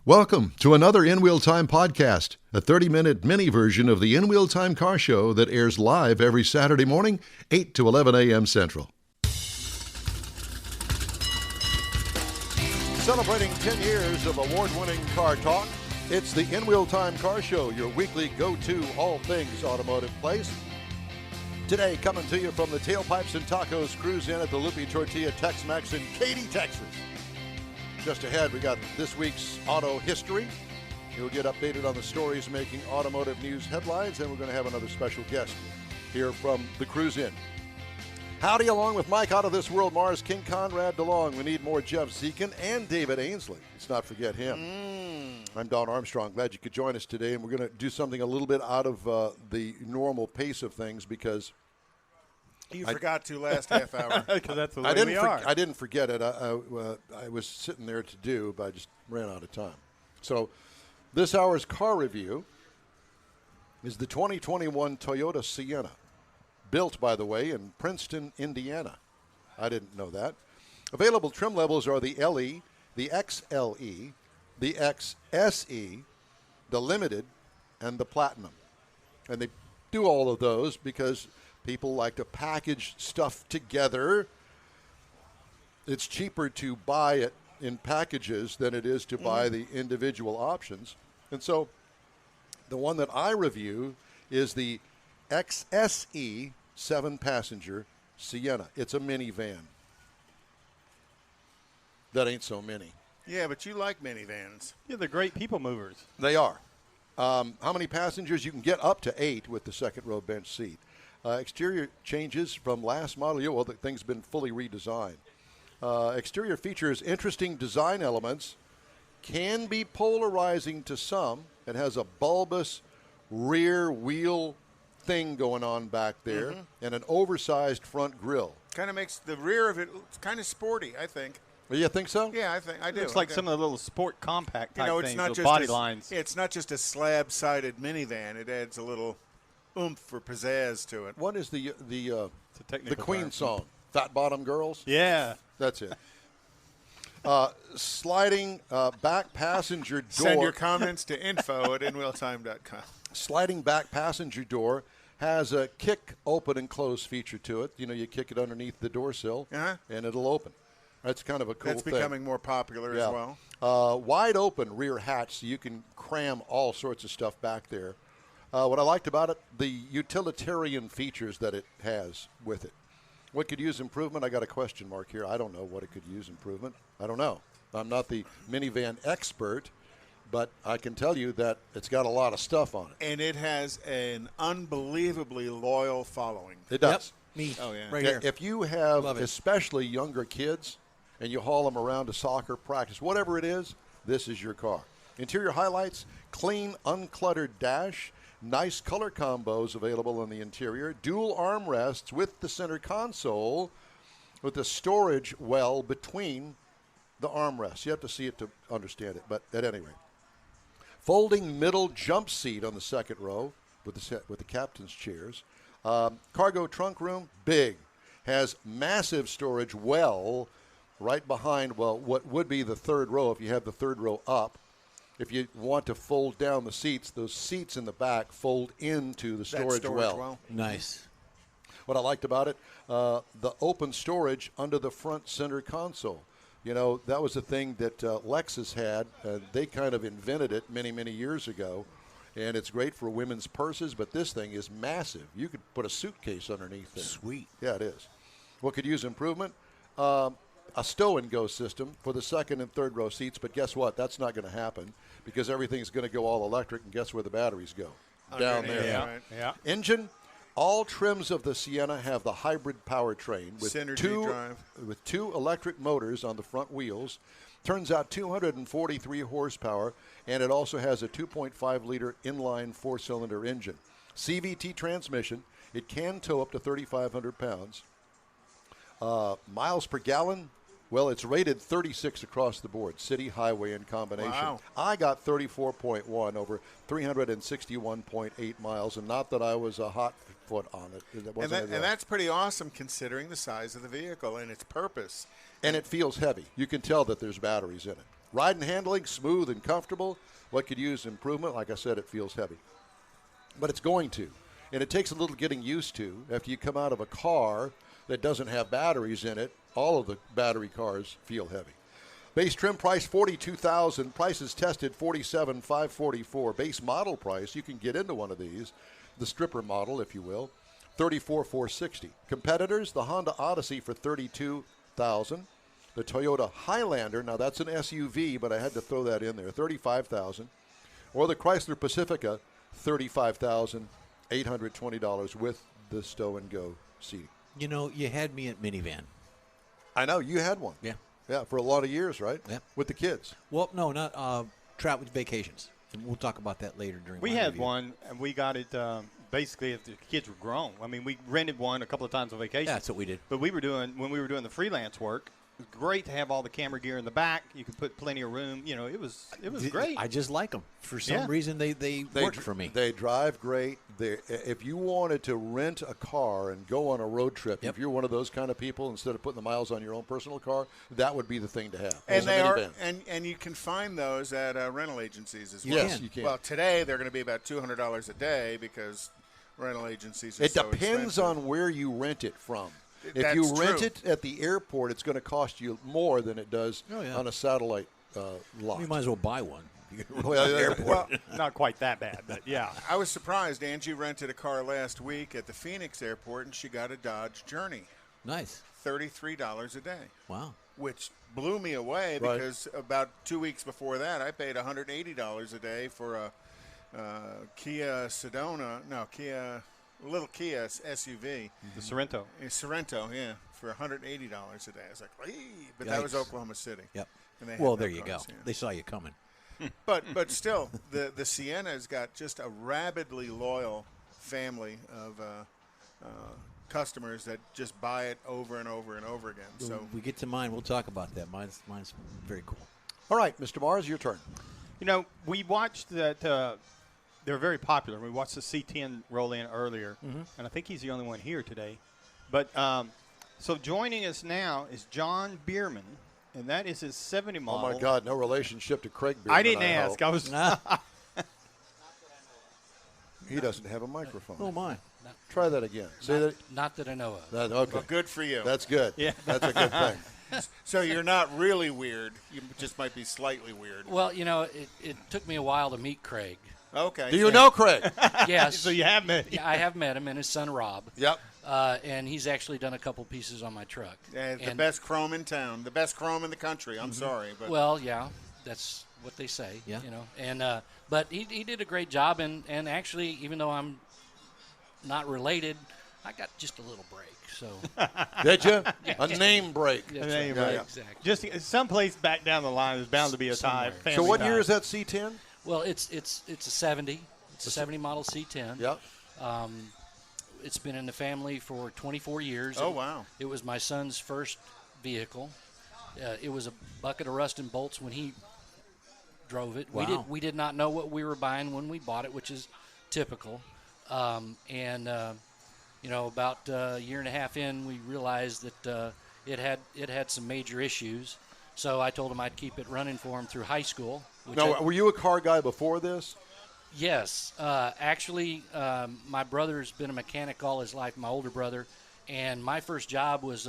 Welcome to another In Wheel Time podcast, a 30-minute mini version of the In Wheel Time car show that airs live every Saturday morning, 8 to 11 a.m. Central. Celebrating 10 years of award-winning car talk, it's the In Wheel Time car show, your weekly go-to all things automotive place. Today, coming to you from the Tailpipes and Tacos Cruise Inn at the Lupi Tortilla Tex-Mex in Katy, Texas. Just ahead, we got this week's auto history. You'll get updated on the stories making automotive news headlines, and we're going to have another special guest here from the Cruise Inn. Howdy, along with Mike Out of This World, Mars, King Conrad DeLong. We need more Jeff Zekin and David Ainsley. Let's not forget him. I'm Don Armstrong. Glad you could join us today, and we're going to do something a little bit out of the normal pace of things because you forgot to last half hour. Because that's the way we are. I didn't forget it. I was sitting there to do, but I just ran out of time. So this hour's car review is the 2021 Toyota Sienna, built, by the way, in Princeton, Indiana. I didn't know that. Available trim levels are the LE, the XLE, the XSE, the Limited, and the Platinum. And they do all of those because people like to package stuff together. It's cheaper to buy it in packages than it is to buy the individual options. And so the one that I review is the XSE 7-passenger Sienna. It's a minivan. That ain't so mini. Yeah, but you like minivans. Yeah, they're great people movers. They are. How many passengers? You can get up to 8 with the second row bench seat. Exterior changes from last model year. Well, the thing's been fully redesigned. Exterior features interesting design elements, can be polarizing to some. It has a bulbous rear wheel thing going on back there and an oversized front grille. Kind of makes the rear of it kind of sporty, I think. You think so? Yeah, I do. Looks like some of the little sport compact type it's things not with just body lines. It's not just a slab-sided minivan. It adds a little oomph or pizzazz to it. What is the Queen term. song? Fat Bottom Girls? Yeah. That's it. Sliding back passenger door. Send your comments to info@inwheeltime.com. Sliding back passenger door has a kick open and close feature to it. You know, you kick it underneath the door sill and it'll open. That's kind of a cool thing. That's becoming more popular as well. Wide open rear hatch, so you can cram all sorts of stuff back there. What I liked about it, the utilitarian features that it has with it. What could use improvement? I got a question mark here. I don't know what it could use improvement. I don't know. I'm not the minivan expert, but I can tell you that it's got a lot of stuff on it. And it has an unbelievably loyal following. It does. Me. Oh, yeah. Right here. If you have especially younger kids and you haul them around to soccer practice, whatever it is, this is your car. Interior highlights, clean, uncluttered dash, nice color combos available in the interior, dual armrests with the center console with the storage well between the armrests. You have to see it to understand it, but at any rate. Folding middle jump seat on the second row with the captain's chairs. Cargo trunk room, big. Has massive storage well right behind, what would be the third row if you have the third row up. If you want to fold down the seats, those seats in the back fold into the storage well. Nice. What I liked about it, the open storage under the front center console. You know, that was a thing that Lexus had. They kind of invented it many, many years ago, and it's great for women's purses, but this thing is massive. You could put a suitcase underneath it. Sweet. Yeah, it is. What could use improvement? A stow-and-go system for the second and third row seats, but guess what? That's not going to happen because everything's going to go all electric, and guess where the batteries go? Down there. Yeah. Engine, all trims of the Sienna have the hybrid powertrain with Synergy drive. With two electric motors on the front wheels. Turns out 243 horsepower, and it also has a 2.5-liter inline four-cylinder engine. CVT transmission. It can tow up to 3,500 pounds. Miles per gallon, well, it's rated 36 across the board, city, highway, and combination. Wow. I got 34.1 over 361.8 miles, and not that I was a hot foot on it. And that's pretty awesome considering the size of the vehicle and its purpose. And it feels heavy. You can tell that there's batteries in it. Ride and handling, smooth and comfortable. What could use improvement? Like I said, it feels heavy. But it's going to. And it takes a little getting used to. After you come out of a car that doesn't have batteries in it, all of the battery cars feel heavy. Base trim price $42,000. Prices tested $47,544. Base model price, you can get into one of these, the stripper model, if you will, $34,460. Competitors, the Honda Odyssey for $32,000. The Toyota Highlander, now that's an SUV, but I had to throw that in there, $35,000. Or the Chrysler Pacifica, $35,820 with the stow and go seating. You know, you had me at minivan. I know you had one. Yeah. Yeah, for a lot of years, right? Yeah. With the kids. Well, no, not travel vacations. And we'll talk about that later during. We my had review. one, and we got it basically if the kids were grown. I mean, we rented one a couple of times on vacation. Yeah, that's what we did. But when we were doing the freelance work, it was great to have all the camera gear in the back. You could put plenty of room. You know, it was great. I just like them. For some reason, they worked for me. They drive great. If you wanted to rent a car and go on a road trip, if you're one of those kind of people, instead of putting the miles on your own personal car, that would be the thing to have. And they are, and you can find those at rental agencies as well. Yes, you can. Well, today they're going to be about $200 a day because rental agencies are It so depends expensive. on where you rent it from. If That's you rent true. it at the airport, it's going to cost you more than it does on a satellite lot. You might as well buy one. Well, Not quite that bad, but yeah. I was surprised. Angie rented a car last week at the Phoenix airport, and she got a Dodge Journey. Nice. $33 a day. Wow. Which blew me away Right. because about 2 weeks before that, I paid $180 a day for a Kia little Kia SUV. The Sorrento. A Sorrento, yeah, for $180 a day. I was like, hey, but Yikes. that was Oklahoma City. Yep. And they had Well, no there you cars, go. yeah. They saw you coming. But still, the Sienna's got just a rabidly loyal family of customers that just buy it over and over and over again. So When we get to mine, we'll talk about that. Mine's very cool. All right, Mr. Mars, your turn. You know, we watched that. They're very popular. We watched the C10 roll in earlier, and I think he's the only one here today. But so joining us now is Joh Bierman, and that is his 70 model. Oh, my God, no relationship to Craig Bierman. I didn't ask. hope. I was. He doesn't have a microphone. Oh, my. Try that again. Say that. Not that I know of. Okay. well, good for you. That's good. Yeah. That's a good thing. So you're not really weird. You just might be slightly weird. Well, you know, it took me a while to meet Craig. Okay. Do you know Craig? Yes. So you have met. Yeah, I have met him and his son Rob. Yep. And he's actually done a couple pieces on my truck. The And- best chrome in town. The best chrome in the country. I'm sorry. But Well, yeah, that's what they say. Yeah. You know, and but he did a great job, and actually, even though I'm not related, I got just a little break. So Did you? A just- name break. that's Name right. break. Exactly. Just someplace back down the line, there's bound to be a tie. Somewhere. Family So what tie. year is that C10? Well, it's a 70. It's a 70 model C10. Yep. It's been in the family for 24 years. Oh, wow. It was my son's first vehicle. It was a bucket of rust and bolts when he drove it. Wow. We did not know what we were buying when we bought it, which is typical. You know, about a year and a half in, we realized that it had some major issues. So I told him I'd keep it running for him through high school. Which Now, were you a car guy before this? Yes. Actually, my brother's been a mechanic all his life, my older brother, and my first job was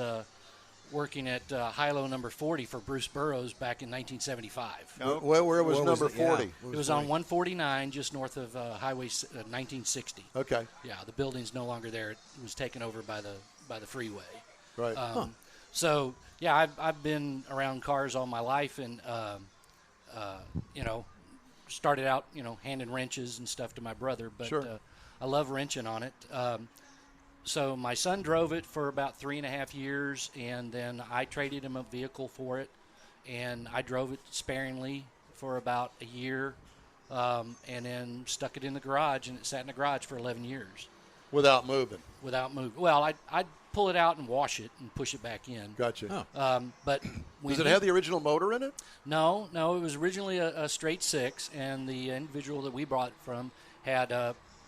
working at Hilo number 40 for Bruce Burroughs back in 1975. Where was What was number it? Yeah. 40? It was on 149 just north of Highway 1960. Okay. Yeah, the building's no longer there. It was taken over by the freeway. Right. So, yeah, I've been around cars all my life, and, you know, started out, you know, handing wrenches and stuff to my brother, but Sure. I love wrenching on it. So my son drove it for about 3.5 years, and then I traded him a vehicle for it, and I drove it sparingly for about a year, and then stuck it in the garage, and it sat in the garage for 11 years Without moving. without moving. Well, I'd pull it out and wash it and push it back in. Gotcha. Oh. But when Does it have the original motor in it? No, it was originally a straight six, and the individual that we brought it from had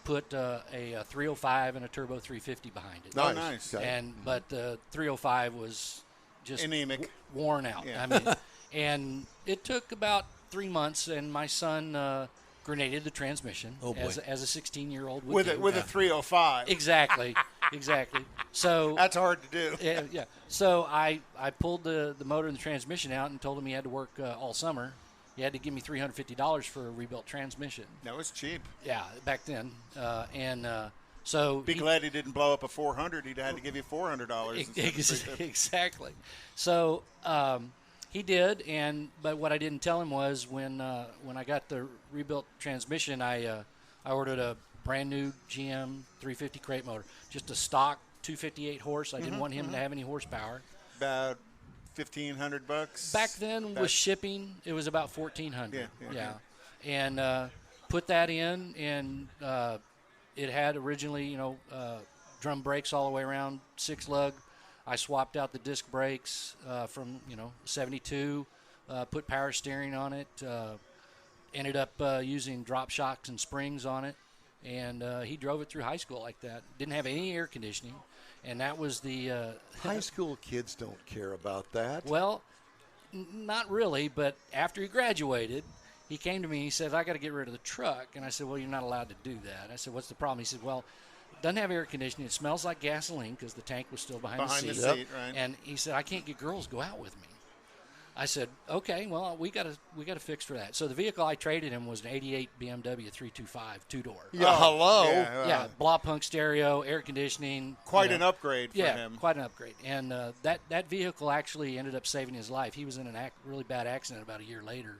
put a 305 and a turbo 350 behind it. Oh, nice. Okay. But the 305 was just Anemic. worn out. Yeah. I mean, And it took about 3 months, and my son grenaded the transmission Oh, boy. as a 16-year-old with a 305. Exactly. So That's hard to do. yeah. So I pulled the motor and the transmission out and told him he had to work all summer. He had to give me $350 for a rebuilt transmission. That was cheap. Yeah, back then. So Be glad he didn't blow up a 400. He'd had to give you $400. Exactly. So he did, but what I didn't tell him was when I got the rebuilt transmission, I ordered a brand new GM 350 crate motor, just a stock 258 horse. I didn't want him to have any horsepower. About $1,500. Back then, with shipping, it was about $1,400. Yeah. And put that in, and it had originally, drum brakes all the way around, 6-lug. I swapped out the disc brakes from 72, put power steering on it, ended up using drop shocks and springs on it, and he drove it through high school like that. Didn't have any air conditioning, and that was the High school kids don't care about that. well, not really, but after he graduated, he came to me and he said, I got to get rid of the truck. And I said, well, you're not allowed to do that. I said, what's the problem? He said, well, it doesn't have air conditioning. It smells like gasoline because the tank was still behind the seat. Right. And he said, I can't get girls to go out with me. I said, okay, well, we got to fix for that. So the vehicle I traded him was an 88 BMW 325 two-door. Yeah, hello. Yeah, blah punk stereo, air conditioning. Quite an upgrade for Yeah, him. quite an upgrade. And that vehicle actually ended up saving his life. He was in a really bad accident about a year later,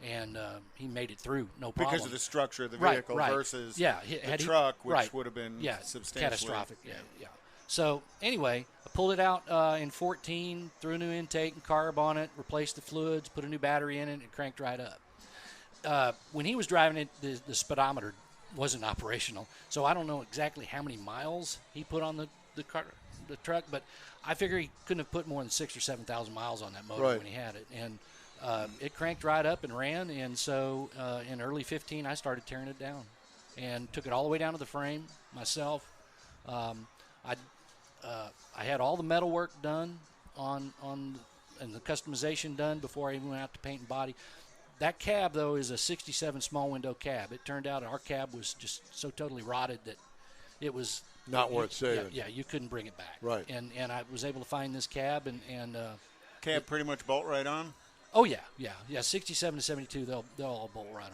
and he made it through, no problem. Because of the structure of the vehicle versus the truck, which would have been substantially catastrophic. Yeah. So anyway, I pulled it out in 14, threw a new intake and carb on it, replaced the fluids, put a new battery in it, and it cranked right up. When he was driving it, the speedometer wasn't operational, so I don't know exactly how many miles he put on the truck, but I figure he couldn't have put more than 6,000 or 7,000 miles on that motor when he had it, and it cranked right up and ran. And so in early 15, I started tearing it down and took it all the way down to the frame myself. I had all the metal work done and the customization done before I even went out to paint and body. That cab, though, is a 67 small window cab. It turned out our cab was just so totally rotted that it was not worth saving. Yeah, you couldn't bring it back. Right. And I was able to find this cab and cab pretty much bolt right on. Oh yeah. 67 to 72, they'll all bolt right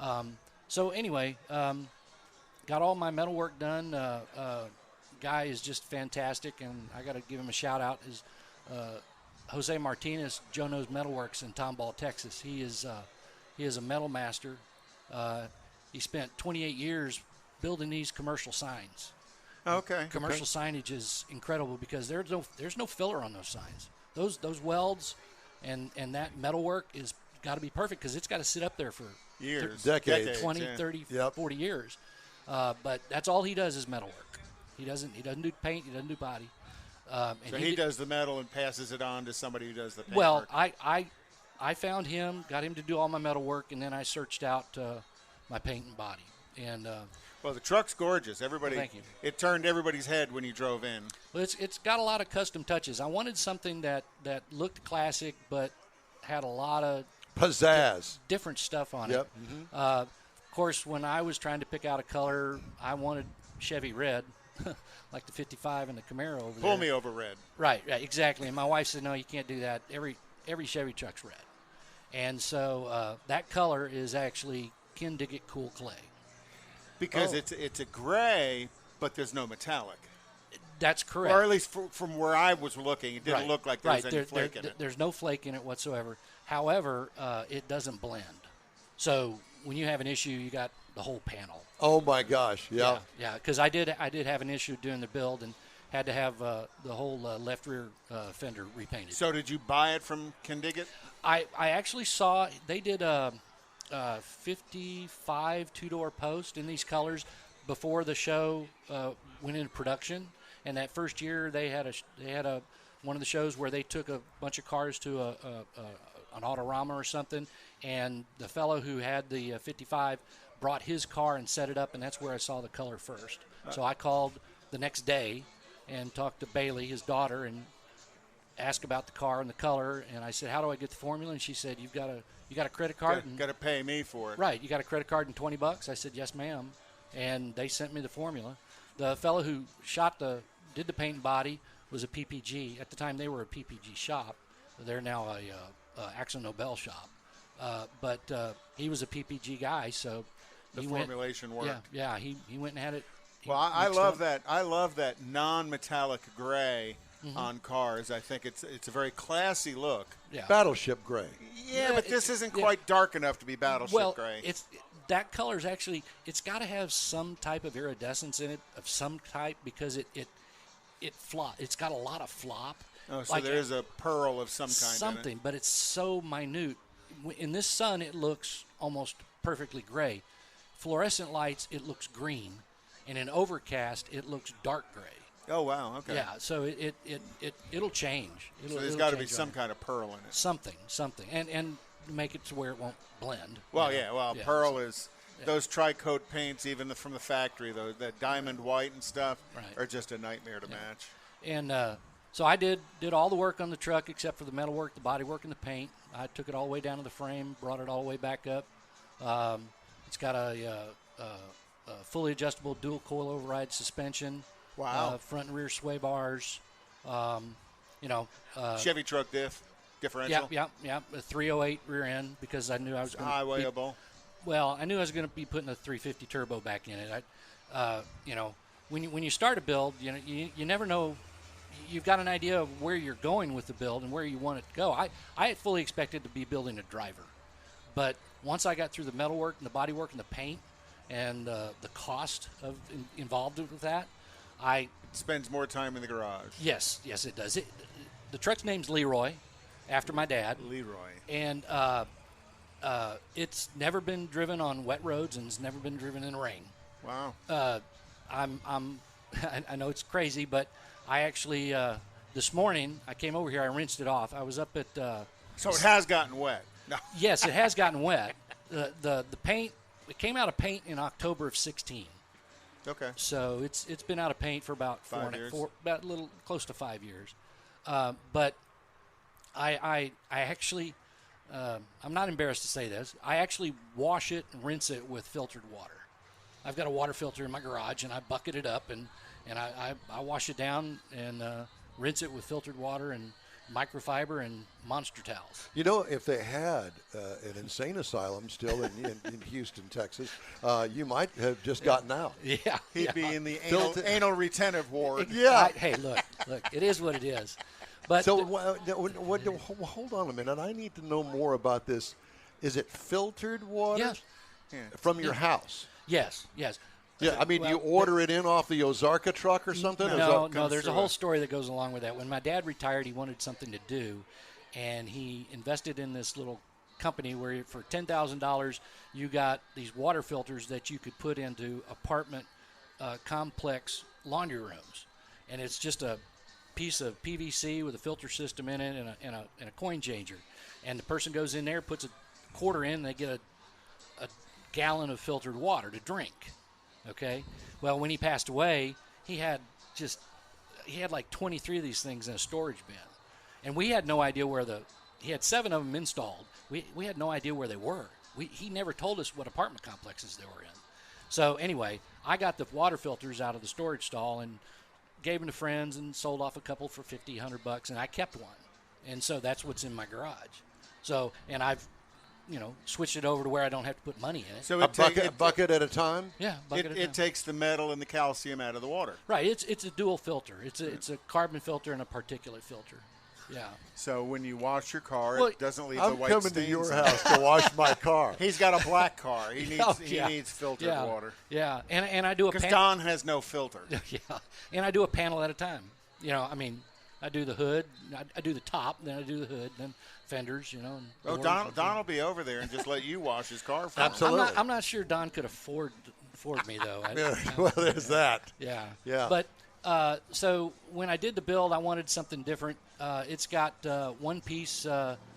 on. So anyway, got all my metal work done. Guy is just fantastic, and I got to give him a shout out. Is Jose Martinez, Joe Knows Metalworks in Tomball, Texas. He is a metal master. He spent 28 years building these commercial signs. Okay. Commercial signage is incredible because there's no filler on those signs. Those welds and that metalwork is got to be perfect because it's got to sit up there for years, decades, 20, 30, 40 years. But that's all he does is metalwork. He doesn't do paint. He doesn't do body. So he does the metal and passes it on to somebody who does the paint Well, work. I found him, got him to do all my metal work, and then I searched out my paint and body. And well, the truck's gorgeous. Everybody, thank you. It turned everybody's head when you drove in. Well, it's got a lot of custom touches. I wanted something that looked classic but had a lot of pizzazz, different stuff on it. Mm-hmm. Of course, when I was trying to pick out a color, I wanted Chevy red. Like the 55 and the Camaro over there. Pull me over red. Right, exactly. And my wife said, no, you can't do that. Every Chevy truck's red. And so that color is actually Kindigit Cool Clay. Because it's a gray, but there's no metallic. That's correct. Or at least from where I was looking, it didn't look like there was any flake in it. There's no flake in it whatsoever. However, it doesn't blend. So when you have an issue, you got the whole panel. Oh my gosh! Yeah. Because I did have an issue doing the build and had to have the whole left rear fender repainted. So did you buy it from Kindigit? I actually saw they did a 55 two-door post in these colors before the show went into production. And that first year they had one of the shows where they took a bunch of cars to an Autorama or something, and the fellow who had the 55 brought his car and set it up, and that's where I saw the color first. So I called the next day and talked to Bailey, his daughter, and asked about the car and the color, and I said, how do I get the formula? And she said, you got a credit card? Got to pay me for it. Right, you got a credit card and $20? I said, yes, ma'am. And they sent me the formula. The fellow who did the paint and body was a PPG. At the time, they were a PPG shop. They're now a Axel Nobel shop. But he was a PPG guy, so the formulation worked. Yeah, he went and had it. Well, I love that. I love that non-metallic gray on cars. I think it's a very classy look. Yeah. Battleship gray. Yeah, but this isn't quite dark enough to be battleship gray. That color's actually, it's got to have some type of iridescence in it of some type because it flop. It's got a lot of flop. Oh, so there's a pearl of some kind. Something, in it. But it's so minute. In this sun, it looks almost perfectly gray. Fluorescent lights, it looks green, and in overcast, it looks dark gray. Oh wow! Okay. Yeah, so it'll change. So there's got to be some kind of pearl in it. Something, and make it to where it won't blend. Well, pearl is those tri-coat paints, even from the factory, though that diamond white and stuff, are just a nightmare to match. And so I did all the work on the truck except for the metal work, the body work, and the paint. I took it all the way down to the frame, brought it all the way back up. It's got a fully adjustable dual coil override suspension. Wow. Front and rear sway bars. Chevy truck differential. Yeah. A 308 rear end because I knew I was going to highwayable. Well, I knew I was going to be putting a 350 turbo back in it. When you start a build, you never know. You've got an idea of where you're going with the build and where you want it to go. I had fully expected to be building a driver, but once I got through the metal work and the body work and the paint and the cost involved with that, it spends more time in the garage. Yes, it does. The truck's name's Leroy, after my dad. Leroy. And it's never been driven on wet roads and it's never been driven in rain. Wow. I know it's crazy, but I actually this morning I came over here. I rinsed it off. I was up at. So it has gotten wet. No. Yes, it has gotten wet. The paint. It came out of paint in October of 16. Okay. So it's been out of paint for about about a little close to 5 years. But I actually I'm not embarrassed to say this. I actually wash it and rinse it with filtered water. I've got a water filter in my garage and I bucket it up and I wash it down and rinse it with filtered water and microfiber and monster towels. If they had an insane asylum still in Houston, Texas, you might have just gotten out. Yeah. He'd be in the anal retentive ward. Yeah. Hey, look, it is what it is. But so hold on a minute. I need to know more about this. Is it filtered water from your house? Yes. Yeah, you order it in off the Ozarka truck or something? No, there's a whole story that goes along with that. When my dad retired, he wanted something to do, and he invested in this little company where for $10,000 you got these water filters that you could put into apartment complex laundry rooms. And it's just a piece of PVC with a filter system in it and a coin changer. And the person goes in there, puts a quarter in, and they get a gallon of filtered water to drink. Okay. Well, when he passed away, he had like 23 of these things in a storage bin, and we had no idea he had 7 of them installed. We had no idea where they were. He never told us what apartment complexes they were in. So anyway, I got the water filters out of the storage stall and gave them to friends and sold off a couple for $50, $100, and I kept one. And so that's what's in my garage. So, and I've switch it over to where I don't have to put money in it. So a bucket at a time? Yeah, bucket at a time. It takes the metal and the calcium out of the water. Right. It's a dual filter. It's a carbon filter and a particulate filter. Yeah. So when you wash your car, it doesn't leave the white stains. I'm coming to your house to wash my car. He's got a black car. He needs filtered water. Yeah. And I do a because Don has no filter. Yeah. And I do a panel at a time. I do the hood. I do the top, then I do the hood, then fenders, And Don will be over there and just let you wash his car for him. Absolutely. I'm not sure Don could afford me, though. Well, there's that. Yeah. Yeah. But so when I did the build, I wanted something different. It's got one-piece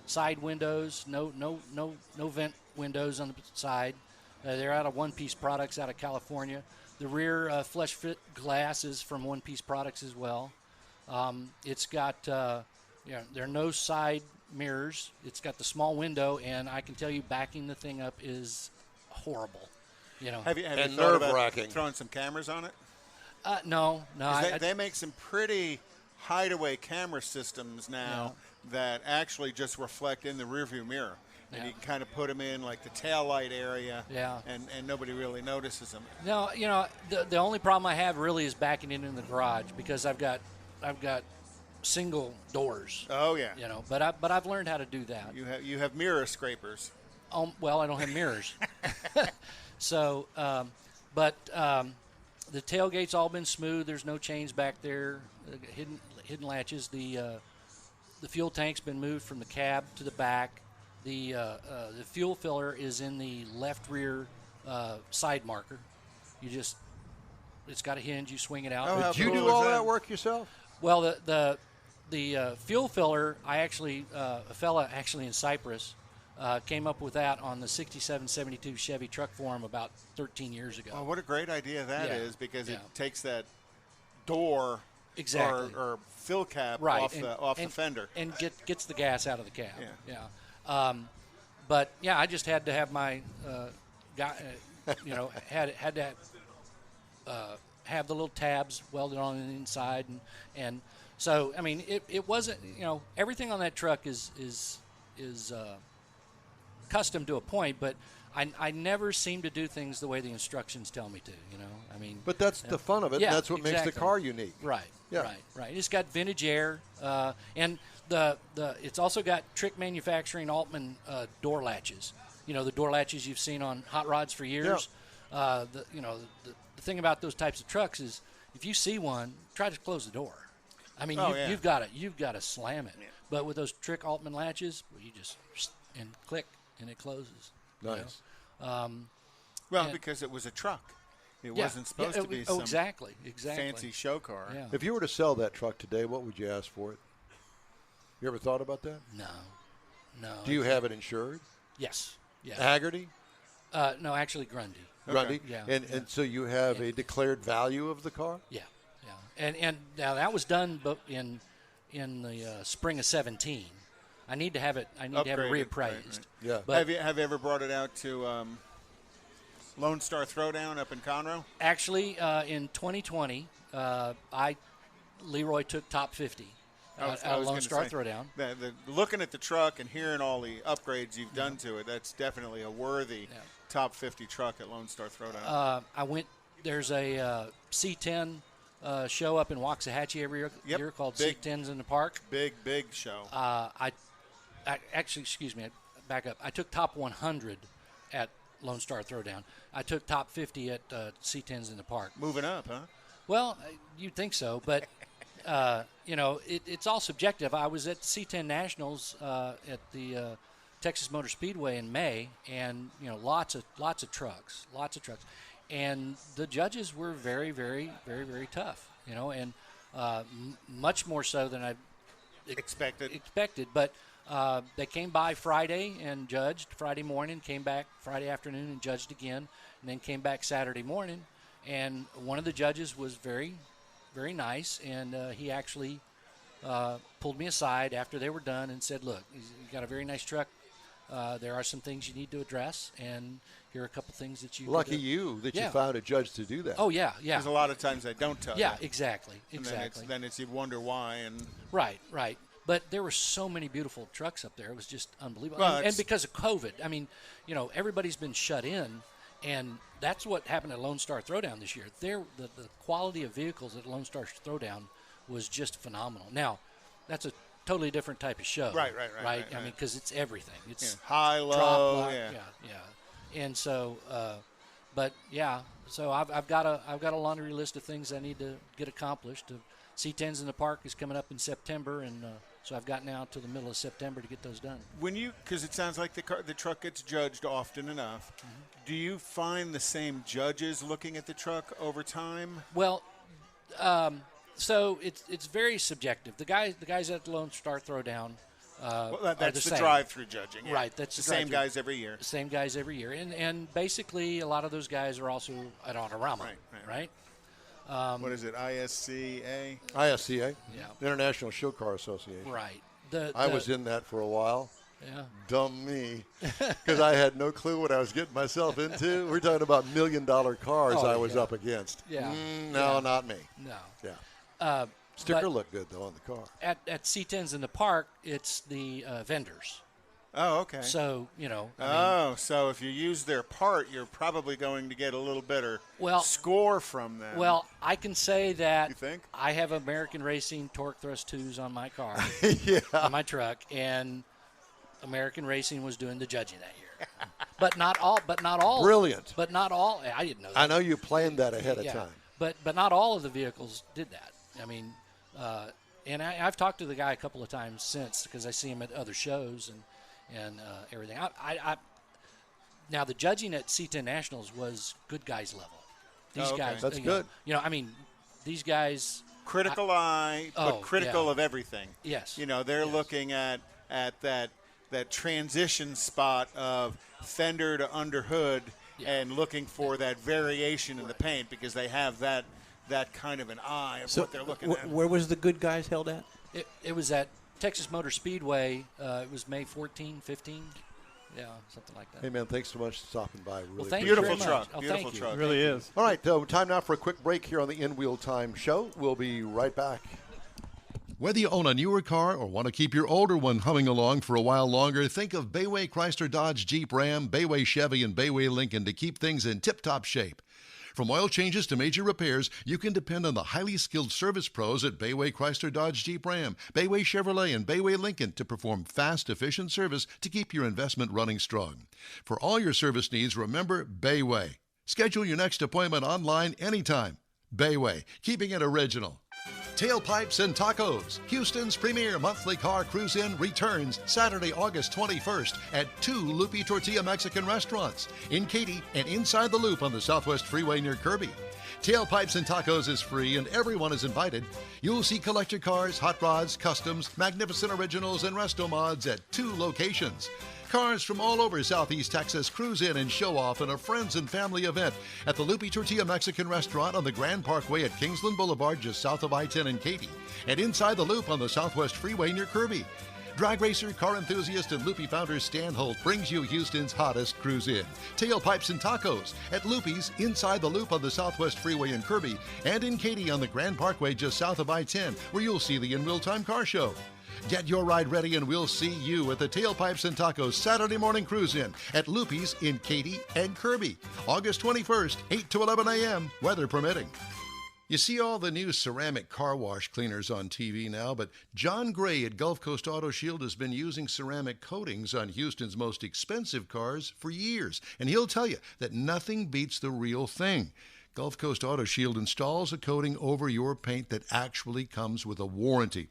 side windows, no vent windows on the side. They're out of one-piece products out of California. The rear flush fit glass is from one-piece products as well. It's got there are no side mirrors. It's got the small window, and I can tell you, backing the thing up is horrible. Have you And thought about nerve-wracking. throwing some cameras on it? No. 'Cause they make some pretty hideaway camera systems now that actually just reflect in the rearview mirror. And you can kind of put them in like the tail light area, and nobody really notices them. No, the only problem I have really is backing it in the garage because I've got single doors. Oh yeah. But I've learned how to do that. You have mirror scrapers. Well, I don't have mirrors. So, but the tailgate's all been smooth. There's no chains back there, hidden latches. The fuel tank's been moved from the cab to the back. The fuel filler is in the left rear side marker. It's got a hinge. You swing it out. Oh, Did you cool do is all that? that work yourself? Well, the fuel filler, a fella actually in Cyprus came up with that on the 67-72 Chevy truck form about 13 years ago. Well, what a great idea that is, because it Yeah. takes that door Exactly. or fill cap Right. off the fender. And gets the gas out of the cab. Yeah. But, I just had to have my guy, had to have the little tabs welded on the inside. And so, I mean, it wasn't, everything on that truck is custom to a point, but I never seem to do things the way the instructions tell me to, I mean. But that's the fun of it. Yeah, And that's what makes the exactly. car unique. Right. Yeah. Right. It's got vintage air, and it's also got Trick Manufacturing Altman door latches. The door latches you've seen on hot rods for years. The thing about those types of trucks is if you see one, try to close the door. I mean, you've got to slam it. Yeah. But with those Trick Altman latches, you just and click and it closes. Nice. Because it was a truck. It wasn't supposed to be some exactly. fancy show car. Yeah. If you were to sell that truck today, what would you ask for it? You ever thought about that? No. Do you have it insured? Yes. Yeah. Haggerty? No, actually Grundy. Grundy? Yeah. And so you have a declared value of the car? Yeah. And now that was done in the spring of 17. I need to have it. Upgraded, reappraised. right. Yeah. Have But you ever brought it out to Lone Star Throwdown up in Conroe? actually, in 2020, Leroy took top 50 out of Lone Star Throwdown. Looking at the truck and hearing all the upgrades you've done to it, that's definitely a worthy top 50 truck at Lone Star Throwdown. I went. There's a C10 show up in Waxahachie every year called Big. C10s in the Park. Big show. I actually, excuse me, back up. I took top 100 at Lone Star Throwdown. I took top 50 at C10s in the Park. Moving up, huh? Well, you'd think so, but it's all subjective. I was at C10 Nationals at the Texas Motor Speedway in May, and lots of trucks, and the judges were very, very, very, very tough. And much more so than I Expected. But they came by Friday and judged Friday morning, came back Friday afternoon and judged again, and then came back Saturday morning. And one of the judges was very, very nice, and he actually pulled me aside after they were done and said, look, you got a very nice truck. There are some things you need to address, and here are a couple things that you Lucky could, you that you Yeah. found a judge to do that. Oh, yeah. Because a lot of times they don't tell you. Yeah, exactly. And then it's you wonder why. And Right. But there were so many beautiful trucks up there. It was just unbelievable. Well, and because of COVID, I mean, everybody's been shut in, and that's what happened at Lone Star Throwdown this year. The quality of vehicles at Lone Star Throwdown was just phenomenal. Now, that's a totally different type of show. Right. I mean, because it's everything. It's high, drop, low, lock, And so, so I've got a laundry list of things I need to get accomplished. C10s in the Park is coming up in September, and so I've got now to the middle of September to get those done. Because it sounds like the truck gets judged often enough, do you find the same judges looking at the truck over time? Well, so it's very subjective. The guys at the Lone Star Throwdown. That's the the same. drive-through judging. Yeah. Right, that's the the same drive-through. guys every year. Same guys every year, and basically a lot of those guys are also at Autorama, right? What is it, ISCA? ISCA, Yeah. International Show Car Association. Right. I was in that for a while. Yeah. Dumb me, because I had no clue what I was getting myself into. We're talking about $1 million cars I was up against. Yeah. No, not me. No. Yeah. Sticker looked good, though, on the car. At C10s in the park, it's the vendors. Oh, okay. So, so if you use their part, you're probably going to get a little better score from them. Well, I can say that you think? I have American Racing Torque Thrust 2s on my car, on my truck, and American Racing was doing the judging that year. But not all. Brilliant. But not all. I didn't know that. I know you planned that ahead of time. But not all of the vehicles did that. I mean, and I've talked to the guy a couple of times since, because I see him at other shows and everything. Now the judging at C10 Nationals was good guys level. These guys, that's good. These guys, critical eye, but critical of everything. Yes. They're looking at that transition spot of fender to under hood and looking for that variation in the paint, because they have that kind of an eye of what they're looking at. Where was the good guys held at? It was at Texas Motor Speedway. It was May 14, 15. Yeah, something like that. Hey, man, thanks so much for stopping by. Really thank beautiful you truck. Oh, beautiful truck. It really is. All right, time now for a quick break here on the In Wheel Time Show. We'll be right back. Whether you own a newer car or want to keep your older one humming along for a while longer, think of Bayway Chrysler Dodge Jeep Ram, Bayway Chevy, and Bayway Lincoln to keep things in tip-top shape. From oil changes to major repairs, you can depend on the highly skilled service pros at Bayway Chrysler Dodge Jeep Ram, Bayway Chevrolet, and Bayway Lincoln to perform fast, efficient service to keep your investment running strong. For all your service needs, remember Bayway. Schedule your next appointment online anytime. Bayway, keeping it original. Tailpipes and Tacos, Houston's premier monthly car cruise-in, returns Saturday, August 21st at 2 Loopy Tortilla Mexican restaurants in Katy and inside the Loop on the Southwest Freeway near Kirby. Tailpipes and Tacos is free and everyone is invited. You'll see collector cars, hot rods, customs, magnificent originals, and resto mods at 2 locations. Cars from all over Southeast Texas cruise in and show off in a friends and family event at the Loopy Tortilla Mexican Restaurant on the Grand Parkway at Kingsland Boulevard, just south of I-10 in Katy, and inside the Loop on the Southwest Freeway near Kirby. Drag racer, car enthusiast, and Loopy founder Stan Holt brings you Houston's hottest cruise-in. Tailpipes and Tacos at Loopy's inside the Loop on the Southwest Freeway in Kirby, and in Katy on the Grand Parkway just south of I-10, where you'll see the In Wheel Time Car Show. Get your ride ready and we'll see you at the Tailpipes and Tacos Saturday morning cruise-in at Loopy's in Katy and Kirby, August 21st, 8 to 11 a.m., weather permitting. You see all the new ceramic car wash cleaners on TV now, but John Gray at Gulf Coast Auto Shield has been using ceramic coatings on Houston's most expensive cars for years, and he'll tell you that nothing beats the real thing. Gulf Coast Auto Shield installs a coating over your paint that actually comes with a warranty.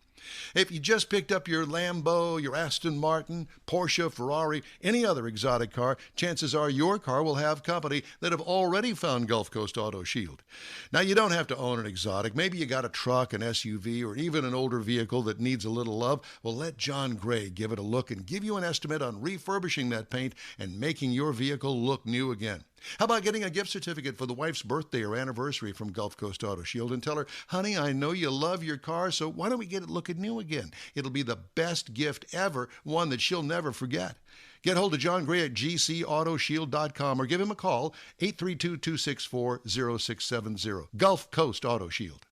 If you just picked up your Lambo, your Aston Martin, Porsche, Ferrari, any other exotic car, chances are your car will have company that have already found Gulf Coast Auto Shield. Now, you don't have to own an exotic. Maybe you got a truck, an SUV, or even an older vehicle that needs a little love. Well, let John Gray give it a look and give you an estimate on refurbishing that paint and making your vehicle look new again. How about getting a gift certificate for the wife's birthday or anniversary from Gulf Coast Auto Shield and tell her, honey, I know you love your car, so why don't we get it looking new again? It'll be the best gift ever, one that she'll never forget. Get hold of John Gray at gcautoshield.com or give him a call, 832-264-0670. Gulf Coast Auto Shield.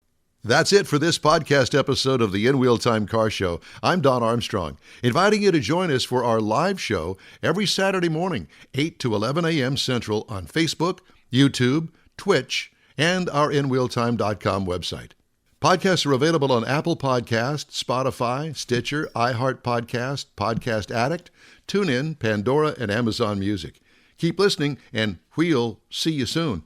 That's it for this podcast episode of the In Wheel Time Car Show. I'm Don Armstrong, inviting you to join us for our live show every Saturday morning, 8 to 11 a.m. Central on Facebook, YouTube, Twitch, and our InWheelTime.com website. Podcasts are available on Apple Podcasts, Spotify, Stitcher, iHeart Podcast, Podcast Addict, TuneIn, Pandora, and Amazon Music. Keep listening, and we'll see you soon.